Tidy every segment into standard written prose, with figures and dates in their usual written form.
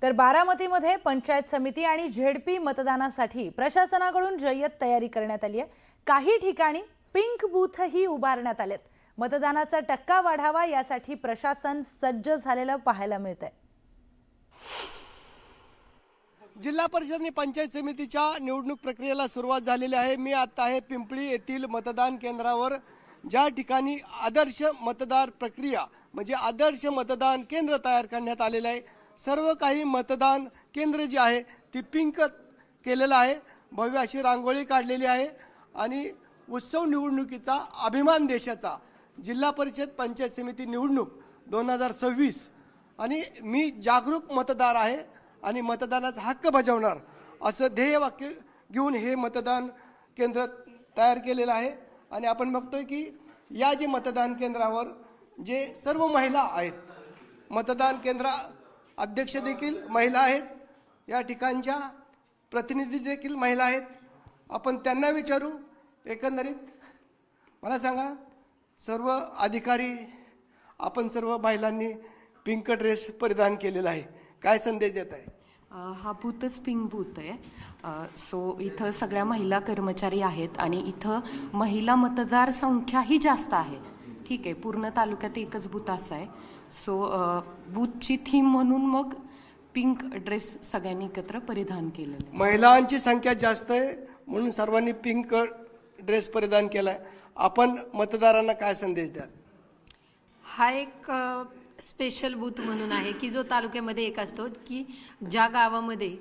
तर बारामतीमध्ये पंचायत समिती आणि झेडपी मतदानासाठी प्रशासनाकडून जय्यत तयारी करण्यात आली आहे। काही ठिकाणी पिंक बूथही उभारण्यात आलेत। मतदानाचा टक्का वाढावा यासाठी प्रशासन सज्ज झालेलं पाहायला मिळतंय। जिल्हा परिषद आणि पंचायत समितीच्या निवडणूक प्रक्रियेला सुरुवात झालेली आहे। मी आता आहे पिंपळी येथील मतदान केंद्रावर, ज्या ठिकाणी आदर्श मतदार प्रक्रिया म्हणजे आदर्श मतदान केंद्र तयार करण्यात आलेलं आहे। सर्व काही मतदान केंद्र जे आहे ती पिंक केलेलं आहे। भव्य अशी रांगोळी काढलेली आहे आणि उत्सव निवडणुकीचा अभिमान देशाचा जिल्हा परिषद पंचायत समिती निवडणूक 2026 आणि मी जागरूक मतदार आहे आणि मतदानाचा हक्क बजावणार असं ध्येयवाक्य घेऊन हे मतदान केंद्र तयार केलेलं आहे। आणि आपण बघतोय की या जे मतदान केंद्रावर जे सर्व महिला आहेत, मतदान केंद्र अध्यक्ष देखील महिला आहेत, या ठिकाणच्या प्रतिनिधी देखील महिला आहेत। आपण त्यांना विचारू, एकंदरीत मला सांगा, सर्व अधिकारी आपण सर्व महिलांनी पिंक ड्रेस परिधान केलेला आहे, काय संदेश देत आहे? हा बूथच पिंक बूथ आहे। सो इथं सगळ्या महिला कर्मचारी आहेत आणि इथं महिला मतदार संख्याही जास्त आहे। ठीक आहे, पूर्ण तालुक्यात एकच बूथ असं आहे। सो बूथची थीम म्हणून मग पिंक ड्रेस सगळ्यांनी एकत्र परिधान केलेलं आहे। महिलांची संख्या जास्त आहे म्हणून सर्वांनी पिंक ड्रेस परिधान केलाय। आपण मतदारांना काय संदेश द्याल? हा एक स्पेशल बूथ म्हणून आहे की जो तालुक्यामध्ये एक असतो की ज्या गावामध्ये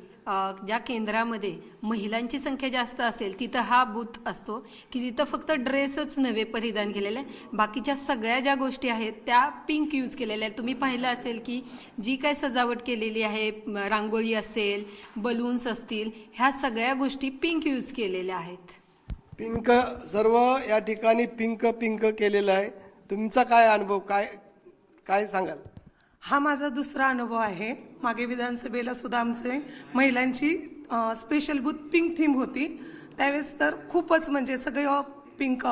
ज्या केंद्रामध्ये महिलांची संख्या जास्त असेल तिथं हा बूथ असतो की तिथं फक्त ड्रेसच नव्हे परिधान केलेले, बाकीच्या सगळ्या ज्या गोष्टी आहेत त्या पिंक यूज केलेल्या आहेत। तुम्ही पाहिलं असेल की जी काय सजावट केलेली आहे, रांगोळी असेल, बलून्स असतील, ह्या सगळ्या गोष्टी पिंक यूज केलेल्या आहेत। पिंक सर्व या ठिकाणी पिंक केलेलं आहे। तुमचा काय अनुभव, काय सांगाल? हा माझा दुसरा अनुभव आहे। मागे विधानसभेला सुद्धा आमचे महिलांची स्पेशल बूथ पिंक थीम होती, त्यावेळेस तर खूपच म्हणजे सगळे पिंक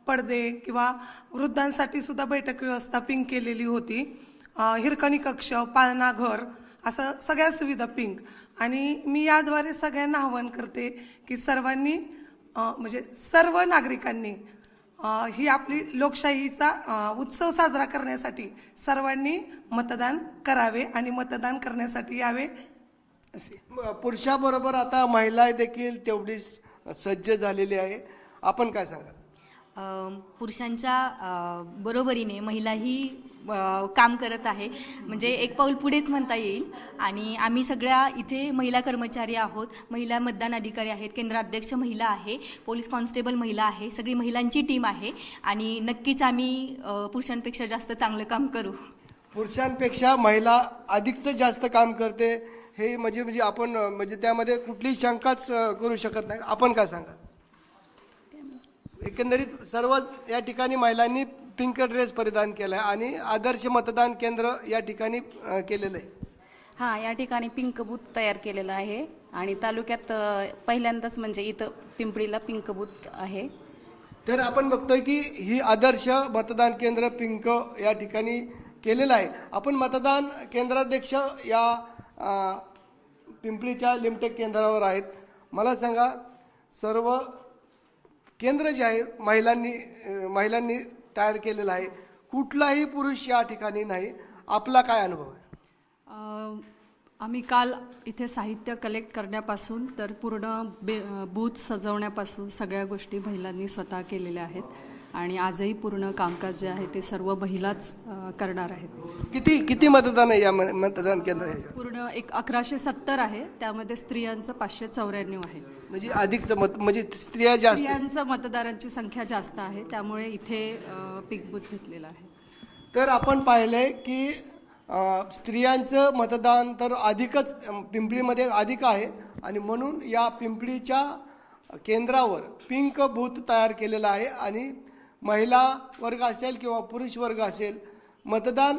पडदे किंवा वृद्धांसाठी सुद्धा बैठक व्यवस्था पिंक केलेली होती। हिरकणी कक्ष, पाळणा घर, असं सगळ्या सुविधा पिंक। आणि मी याद्वारे सगळ्यांना आवाहन करते की सर्वांनी म्हणजे सर्व नागरिकांनी ही आपली लोकशाहीचा उत्सव साजरा करण्यासाठी सर्वांनी मतदान करावे आणि मतदान करण्यासाठी यावे असे। पुरुषाबरोबर आता महिला देखील तेवढीच सज्ज झालेली आहे, आपण काय सांगाल? पुरुषांच्या बरोबरीने महिलाही काम करत आहे, म्हणजे एक पाऊल पुढेच म्हणता येईल। आणि आम्ही सगळ्या इथे महिला कर्मचारी आहोत, महिला मतदान अधिकारी आहेत, केंद्राध्यक्ष महिला आहे, पोलीस कॉन्स्टेबल महिला आहे, सगळी महिलांची टीम आहे आणि नक्कीच आम्ही पुरुषांपेक्षा जास्त चांगलं काम करू। पुरुषांपेक्षा महिला अधिकच जास्त काम करते हे म्हणजे आपण म्हणजे त्यामध्ये कुठलीही शंकाच करू शकत नाही। आपण काय सांगाल? एकंदरीत सर्व या ठिकाणी महिलांनी पिंक ड्रेस परिधान केला आहे आणि आदर्श मतदान केंद्र या ठिकाणी केलेलं आहे। हां, या ठिकाणी पिंक बूथ तयार केलेलं आहे आणि तालुक्यात पहिल्यांदाच म्हणजे इथं पिंपळीला पिंक बूथ आहे। तर आपण बघतोय की ही आदर्श मतदान केंद्र पिंक या ठिकाणी केलेलं आहे। आपण मतदान केंद्राध्यक्ष या पिंपळीच्या लिमटेक केंद्रावर आहेत। मला सांगा, सर्व केंद्र जे आहे महिलांनी तयार केलेलं आहे, कुठलाही पुरुष या ठिकाणी नाही, आपला काय अनुभव आहे? आम्ही काल इथे साहित्य कलेक्ट करण्यापासून तर पूर्ण बूथ सजवण्यापासून सगळ्या गोष्टी महिलांनी स्वतः केलेल्या आहेत आणि आजही पूर्ण कामकाज जे आहे ते सर्व महिलाच करणार आहेत। किती मतदान आहे या मतदान केंद्र आहे? पूर्ण एक 1170 आहे, त्यामध्ये स्त्रियांचं 594 आहे। म्हणजे अधिकचं म्हणजे स्त्रियांचं मतदारांची संख्या जास्त आहे, त्यामुळे इथे पिंक बूथ घेतलेला आहे। तर आपण पाहिलंय की स्त्रियांचं मतदान तर अधिकच पिंपळीमध्ये अधिक आहे आणि म्हणून या पिंपळीच्या केंद्रावर पिंक बूथ तयार केलेला आहे आणि महिला वर्ग असेल किंवा पुरुष वर्ग असेल, मतदान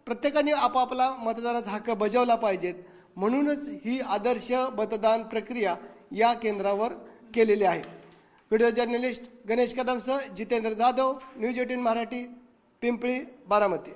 प्रत्येकाने आपापला मतदानाचा हक्क बजावला पाहिजेत, म्हणूनच ही आदर्श मतदान प्रक्रिया या केंद्रावर केलेली आहे। व्हिडिओ जर्नलिस्ट गणेश कदमसह जितेंद्र जाधव, न्यूज 18 मराठी, पिंपळी, बारामती।